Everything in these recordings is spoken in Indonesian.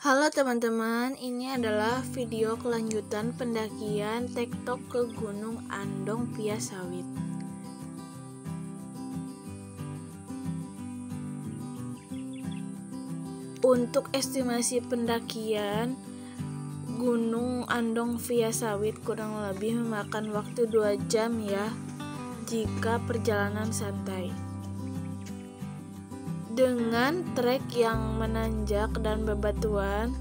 Halo teman-teman, ini adalah video kelanjutan pendakian tektok ke Gunung Andong via Sawit. Untuk estimasi pendakian Gunung Andong via Sawit kurang lebih memakan waktu 2 jam ya, jika perjalanan santai. Dengan trek yang menanjak dan bebatuan,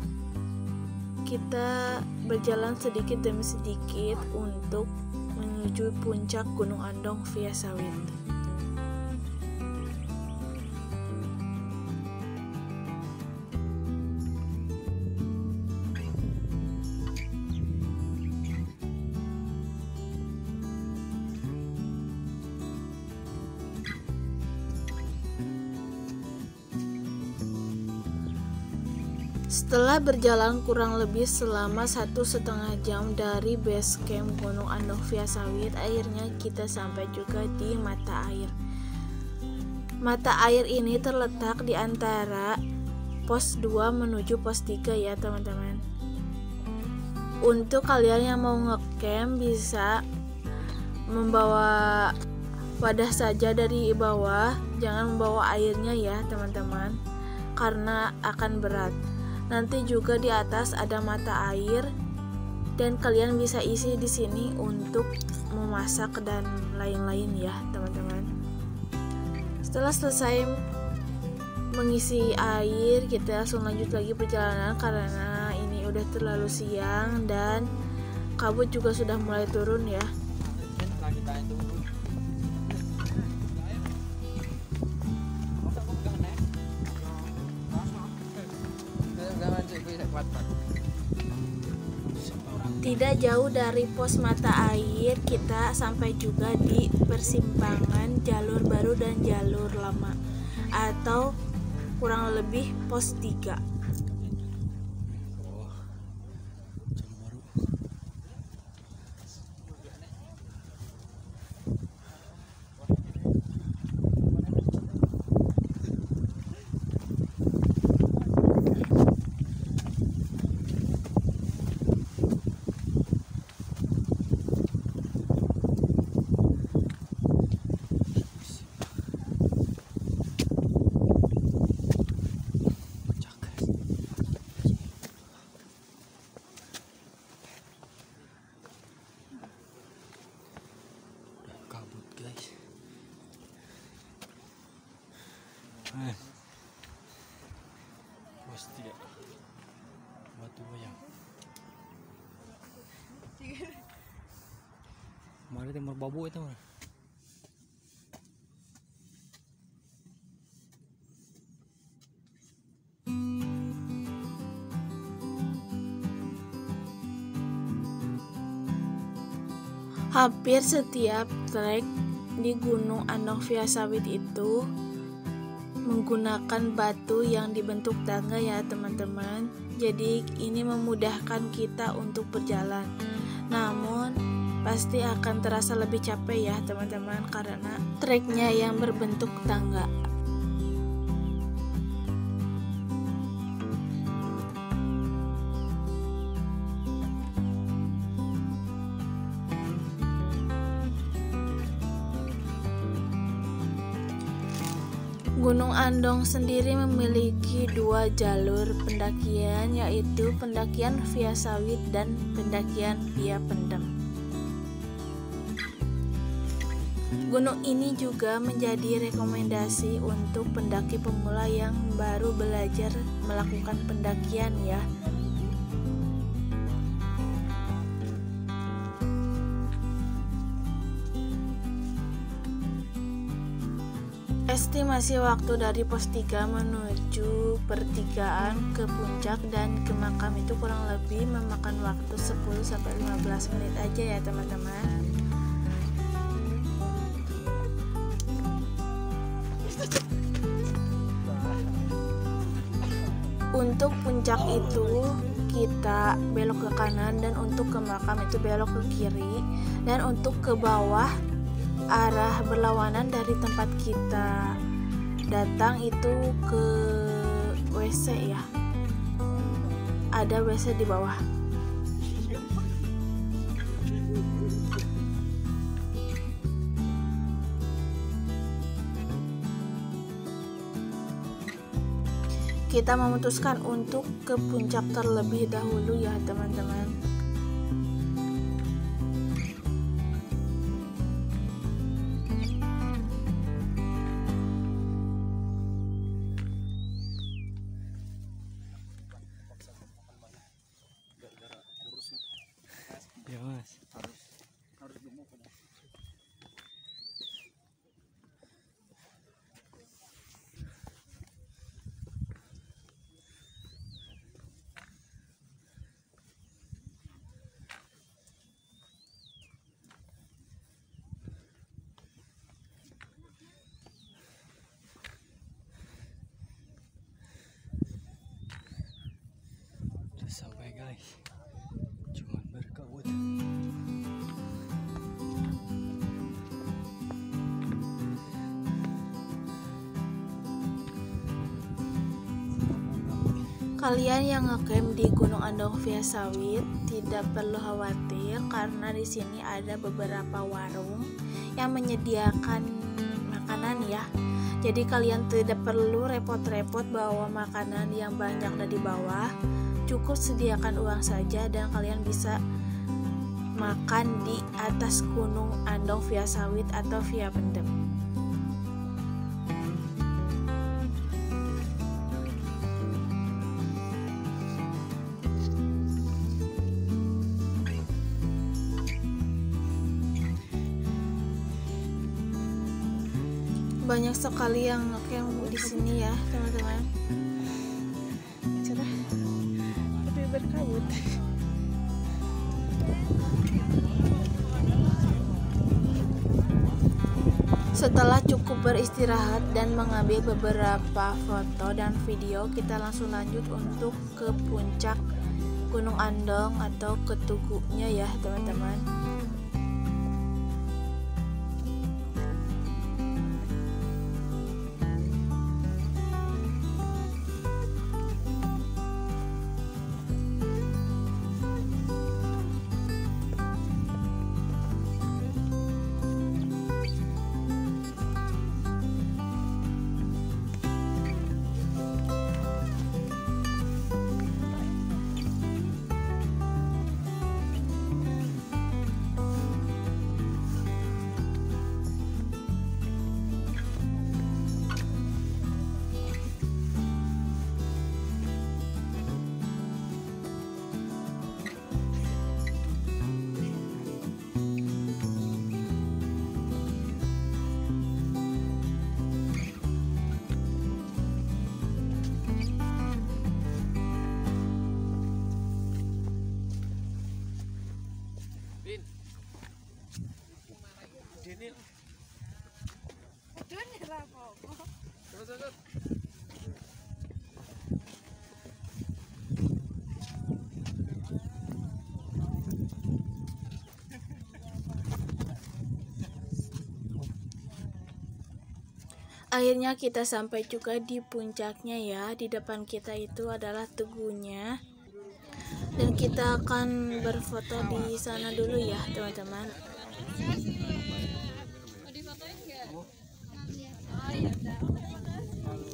kita berjalan sedikit demi sedikit untuk menuju puncak Gunung Andong via Sawit. Setelah berjalan kurang lebih selama 1,5 jam dari base camp Gunung Andong via Sawit, akhirnya kita sampai juga di mata air. Mata air ini terletak di antara pos 2 menuju pos 3 ya teman-teman. Untuk kalian yang mau ngecamp bisa membawa wadah saja dari bawah, jangan membawa airnya ya teman-teman, karena akan berat. Nanti juga di atas ada mata air dan kalian bisa isi di sini untuk memasak dan lain-lain ya teman-teman. Setelah selesai mengisi air, kita langsung lanjut lagi perjalanan karena ini udah terlalu siang dan kabut juga sudah mulai turun ya. Tidak jauh dari pos mata air, kita sampai juga di persimpangan jalur baru dan jalur lama, atau kurang lebih pos 3. Pasti ya. Batu bayang. Mari timur babu itu. Hampir setiap trek di Gunung Andong via Sawit itu menggunakan batu yang dibentuk tangga ya teman-teman. Jadi ini memudahkan kita untuk berjalan. Namun pasti akan terasa lebih capek ya teman-teman karena treknya yang berbentuk tangga. Gunung Andong sendiri memiliki 2 jalur pendakian, yaitu pendakian via Sawit dan pendakian via Pendem. Gunung ini juga menjadi rekomendasi untuk pendaki pemula yang baru belajar melakukan pendakian ya. Estimasi waktu dari pos 3 menuju pertigaan ke puncak dan ke makam itu kurang lebih memakan waktu 10-15 menit aja ya teman-teman. Untuk puncak itu kita belok ke kanan dan untuk ke makam itu belok ke kiri, dan untuk ke bawah arah berlawanan dari tempat kita datang itu ke WC ya. ada WC di bawah. Kita memutuskan untuk ke puncak terlebih dahulu ya teman-teman. Ya mas. Sampai guys, cuman berkabut. Kalian yang ngecamp di Gunung Andong Via Sawit tidak perlu khawatir karena di sini ada beberapa warung yang menyediakan makanan ya. Jadi kalian tidak perlu repot-repot bawa makanan yang banyak dari bawah. Cukup sediakan uang saja dan kalian bisa makan di atas Gunung Andong Via Sawit atau Via Pendem. Banyak sekali yang ngecamp di sini ya teman-teman. Cerah, lebih berkabut. Setelah cukup beristirahat dan mengambil beberapa foto dan video, kita langsung lanjut untuk ke puncak Gunung Andong atau ke Tugunya ya teman-teman. Akhirnya kita sampai juga di puncaknya ya. Di depan kita itu adalah Tugunya. Dan kita akan berfoto di sana dulu ya, teman-teman.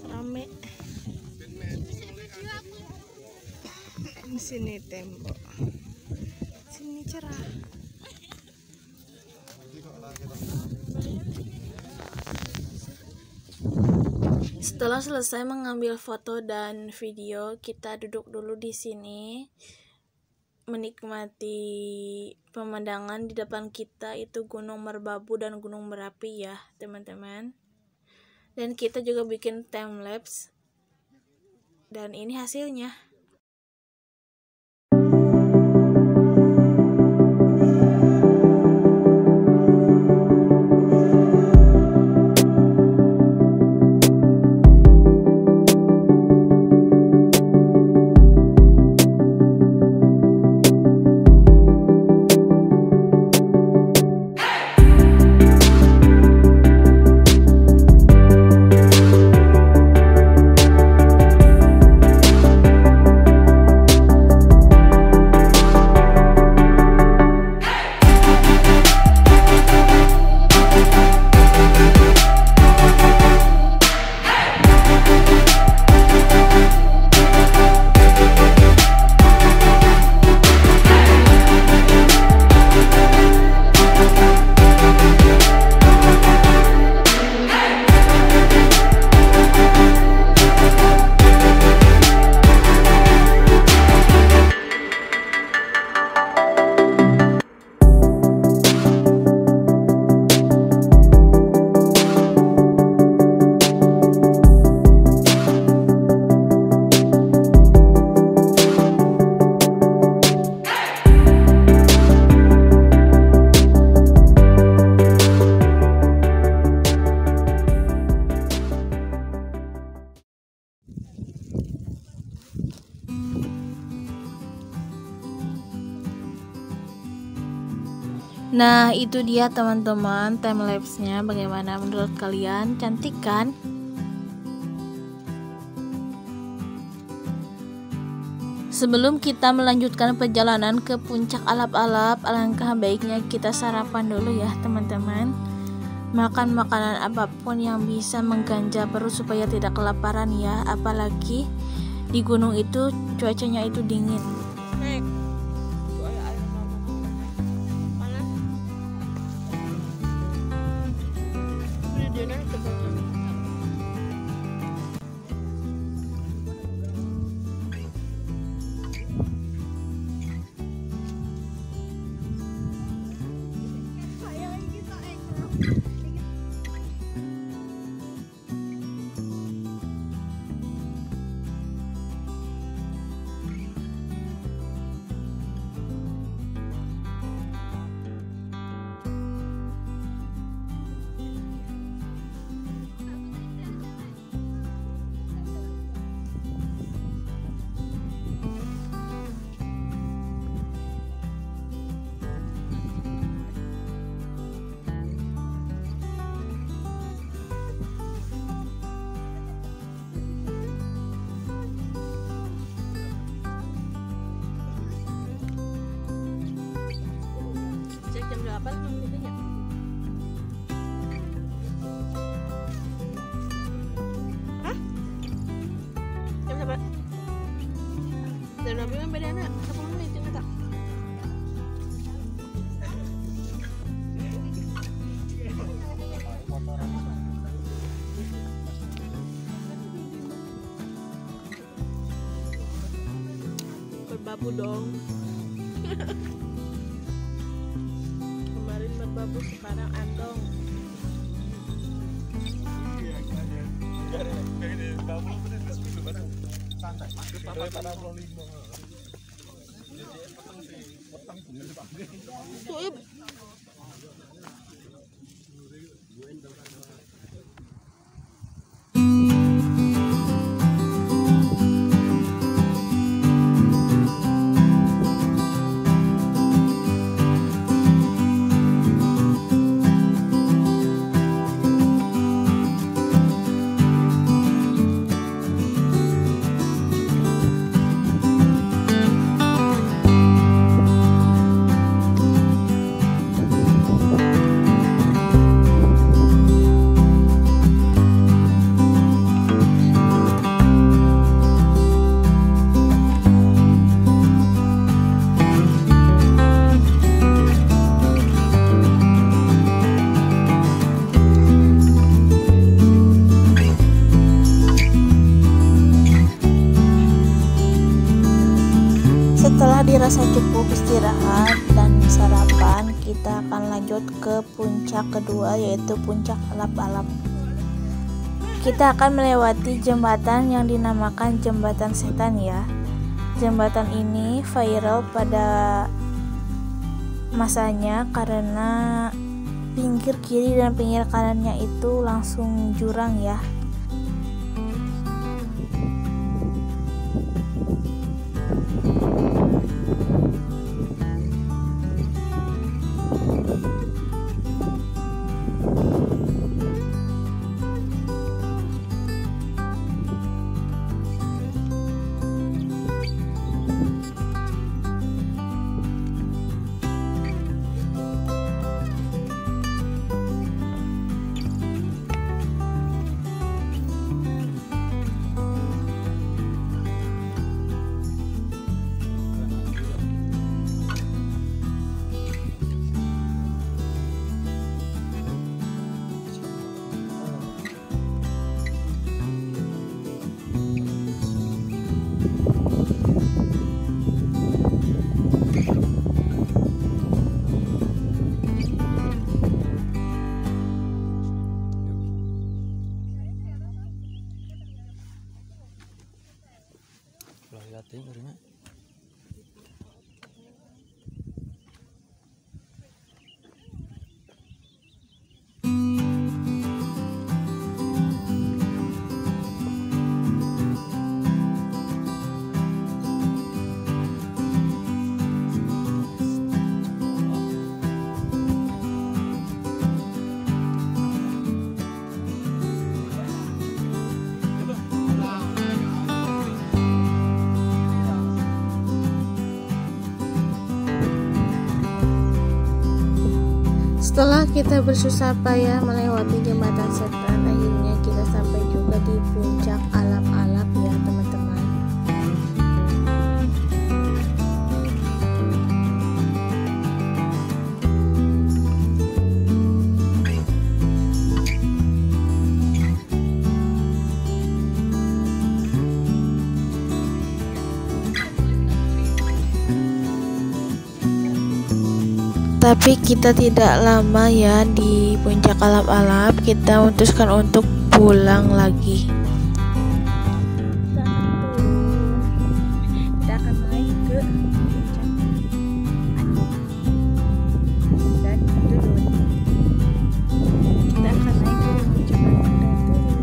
Rame. Di sini tembok. Sini cerah. Setelah selesai mengambil foto dan video, kita duduk dulu di sini menikmati pemandangan. Di depan kita itu Gunung Merbabu dan Gunung Merapi ya, teman-teman. Dan kita juga bikin time lapse. Dan ini hasilnya. Nah, itu dia teman-teman timelapse-nya. Bagaimana menurut kalian? Cantik kan? Sebelum kita melanjutkan perjalanan ke puncak alap-alap, alangkah baiknya kita sarapan dulu ya teman-teman. Makan makanan apapun yang bisa mengganja perut supaya tidak kelaparan ya. Apalagi di gunung itu cuacanya itu dingin. Jam 8 menitnya. Hah? Jam berapa? Jam 12 beda anak. 10 menit yang tak. Berbabu dong. Kemarin berbabu, sekarang andong. Setelah dirasa cukup istirahat dan sarapan, kita akan lanjut ke puncak kedua, yaitu puncak alap-alap. Kita akan melewati jembatan yang dinamakan Jembatan Setan ya. Jembatan ini viral pada masanya karena pinggir kiri dan pinggir kanannya itu langsung jurang ya. Setelah kita bersusah payah melewati jembatan setan, akhirnya kita sampai juga di puncak alap-alap ya teman-teman. Tapi kita tidak lama ya di puncak alap-alap, kita memutuskan untuk pulang lagi. Kita akan naik ke puncak dan turun. Kita akan naik ke puncak dan turun.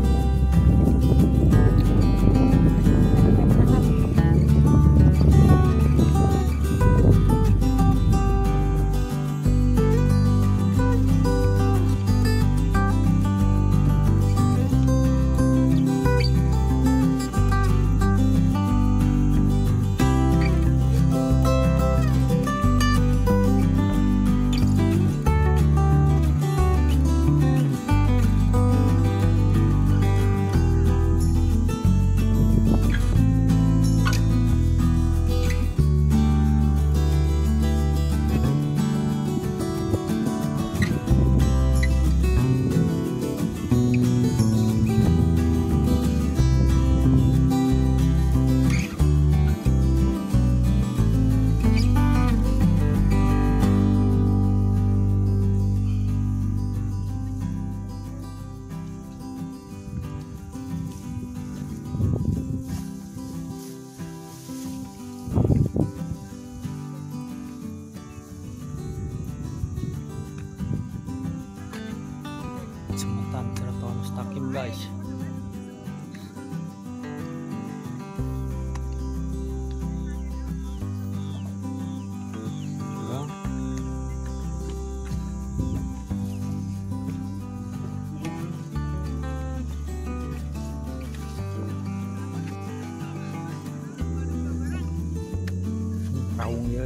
Jembatan Keraton Mustaqim guys. Raung ya.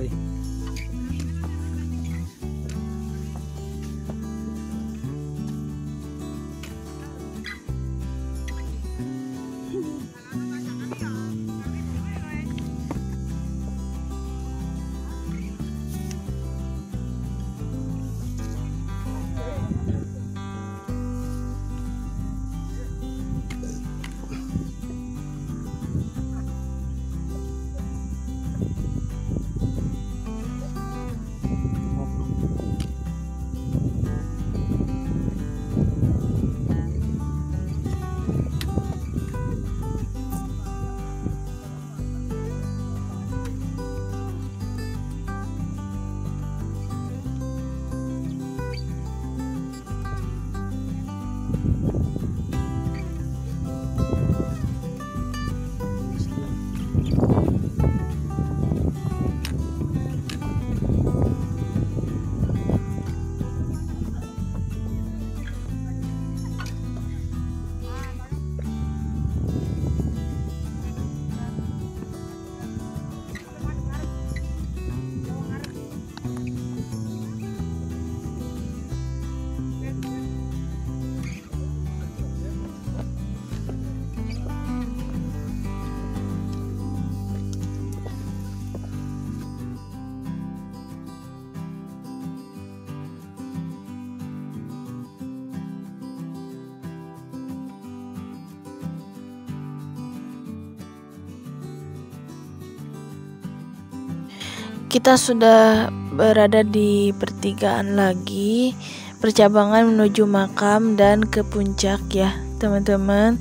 Kita sudah berada di pertigaan lagi, percabangan menuju makam dan ke puncak ya teman-teman.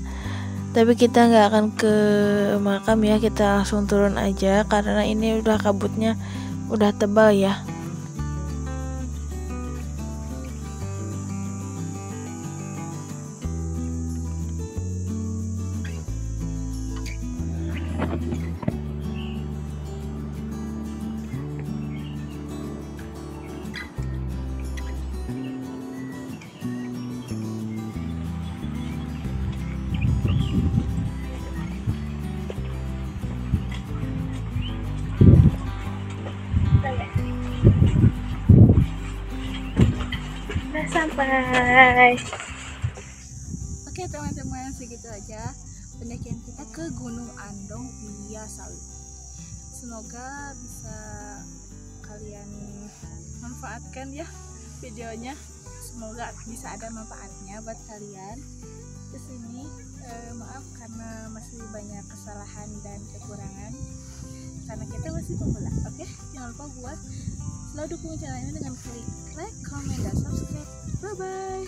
Tapi kita nggak akan ke makam ya, kita langsung turun aja karena ini udah kabutnya udah tebal ya. sampai. Oke teman-teman, segitu aja pendakian kita ke Gunung Andong via Salut. Semoga bisa kalian manfaatkan ya videonya. Semoga bisa ada manfaatnya buat kalian. Kesini maaf karena masih banyak kesalahan dan kekurangan karena kita masih pemula. Oke, jangan lupa buat selalu dukung channel ini dengan klik like, comment, dan subscribe. Bye bye.